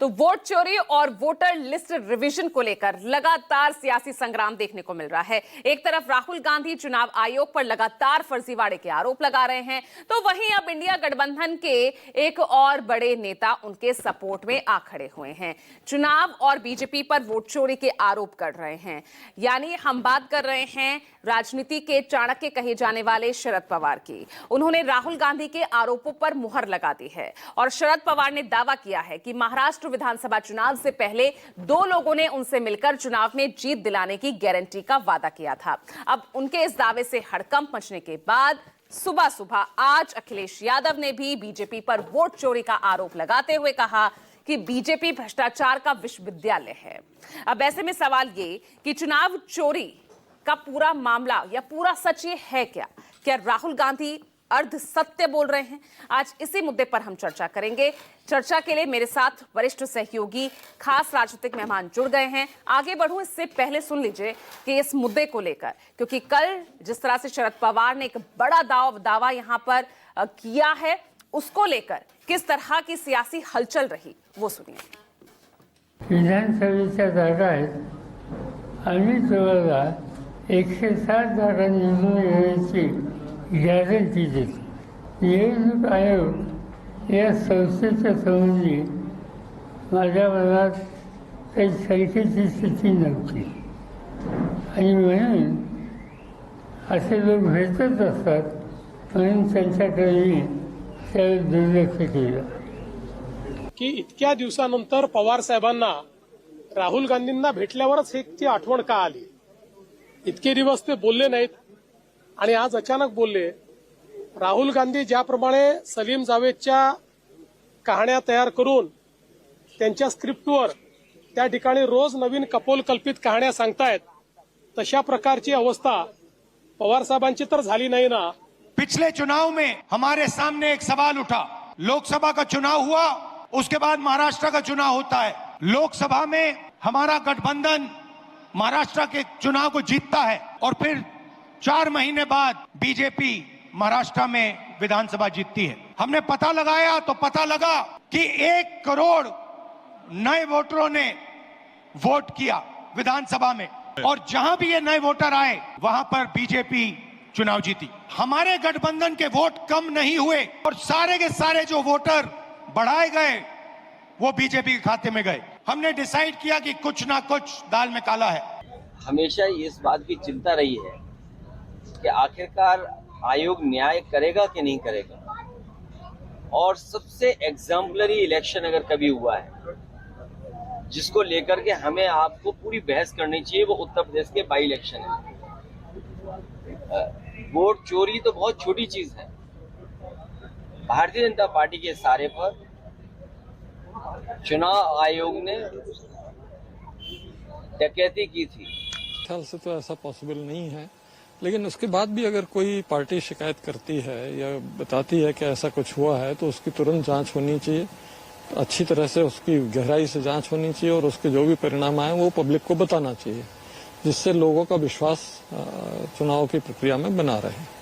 तो वोट चोरी और वोटर लिस्ट रिवीजन को लेकर लगातार सियासी संग्राम देखने को मिल रहा है। एक तरफ राहुल गांधी चुनाव आयोग पर लगातार फर्जीवाड़े के आरोप लगा रहे हैं, तो वहीं अब इंडिया गठबंधन के एक और बड़े नेता उनके सपोर्ट में आ खड़े हुए हैं। चुनाव और बीजेपी पर वोट चोरी के आरोप कर रहे हैं। यानी हम बात कर रहे हैं राजनीति के चाणक्य कहे जाने वाले शरद पवार की। उन्होंने राहुल गांधी के आरोपों पर मुहर लगा दी है और शरद पवार ने दावा किया है कि महाराष्ट्र विधानसभा चुनाव से पहले दो लोगों ने उनसे मिलकर चुनाव में जीत दिलाने की गारंटी का वादा किया था। अब उनके इस दावे से हड़कंप मचने के बाद सुबह सुबह आज अखिलेश यादव ने भी बीजेपी पर वोट चोरी का आरोप लगाते हुए कहा कि बीजेपी भ्रष्टाचार का विश्वविद्यालय है। अब ऐसे में सवाल ये कि चुनाव चोरी का पूरा मामला या पूरा सच ये है क्या राहुल गांधी अर्ध सत्य बोल रहे हैं? आज इसी मुद्दे पर हम चर्चा करेंगे। चर्चा के लिए मेरे साथ वरिष्ठ सहयोगी खास राजनीतिक मेहमान जुड़ गए हैं। आगे बढ़ूं इससे पहले सुन लीजिए कि इस मुद्दे को लेकर, क्योंकि कल जिस तरह से शरद पवार ने एक बड़ा दावा यहां पर किया है, उसको लेकर किस तरह की सियासी हलचल रही वो सुनिए। विधानसभेच्या जागा आहेत आणि तुम्हाला 107 जागा निवडून येण्याची गॅरंटी देते। निवडणूक आयोग या संस्थेच्या संबंधी माझ्या मनात काही शंकेची स्थिती नव्हती आणि म्हणून असे लोक भेटत असतात म्हणून त्यांच्याकडे मी त्यावेळी दुर्लक्ष केलं की इतक्या दिवसानंतर पवार साहेबांना राहुल गांधींना भेटल्यावरच ती आठवण का आली। इतके दिवस ते बोलले नाहीत आणि आज अचानक बोलले। राहुल गांधी ज्याप्रमाणे सलीम जावेदच्या कहाण्या तयार करून त्यांच्या स्क्रिप्टवर त्या ठिकाणी रोज नवीन कपोलकल्पित कहाण्या सांगतायत, तशा प्रकारची अवस्था पवार साहेबांची तर झाली नाही ना। पिछले चुनाव में हमारे सामने एक सवाल उठा, लोकसभा का चुनाव हुआ, उसके बाद महाराष्ट्र का चुनाव होता है। लोकसभा में हमारा गठबंधन महाराष्ट्र के चुनाव को जीतता है और फिर 4 महीने बाद बीजेपी महाराष्ट्र में विधानसभा जीतती है। हमने पता लगाया तो पता लगा कि 1 करोड़ नए वोटरों ने वोट किया विधानसभा में और जहां भी ये नए वोटर आए वहां पर बीजेपी चुनाव जीती। हमारे गठबंधन के वोट कम नहीं हुए और सारे के सारे जो वोटर बढ़ाए गए वो बीजेपी के खाते में गए। हमने डिसाइड किया कि कुछ ना कुछ दाल में काला है। हमेशा इस बात की चिंता रही है कि आखिरकार आयोग न्याय करेगा कि नहीं करेगा। और सबसे एग्जाम्पलरी इलेक्शन अगर कभी हुआ है जिसको लेकर के हमें आपको पूरी बहस करनी चाहिए, वो उत्तर प्रदेश के बाई इलेक्शन है। वोट चोरी तो बहुत छोटी चीज है। भारतीय जनता पार्टी के इशारे पर चुनाव आयोग ने डकैती की थी। ख्याल से तो ऐसा पॉसिबल नहीं है, लेकिन उसके बाद भी अगर कोई पार्टी शिकायत करती है या बताती है कि ऐसा कुछ हुआ है तो उसकी तुरंत जांच होनी चाहिए, अच्छी तरह से उसकी गहराई से जांच होनी चाहिए और उसके जो भी परिणाम आए वो पब्लिक को बताना चाहिए, जिससे लोगों का विश्वास चुनाव की प्रक्रिया में बना रहे।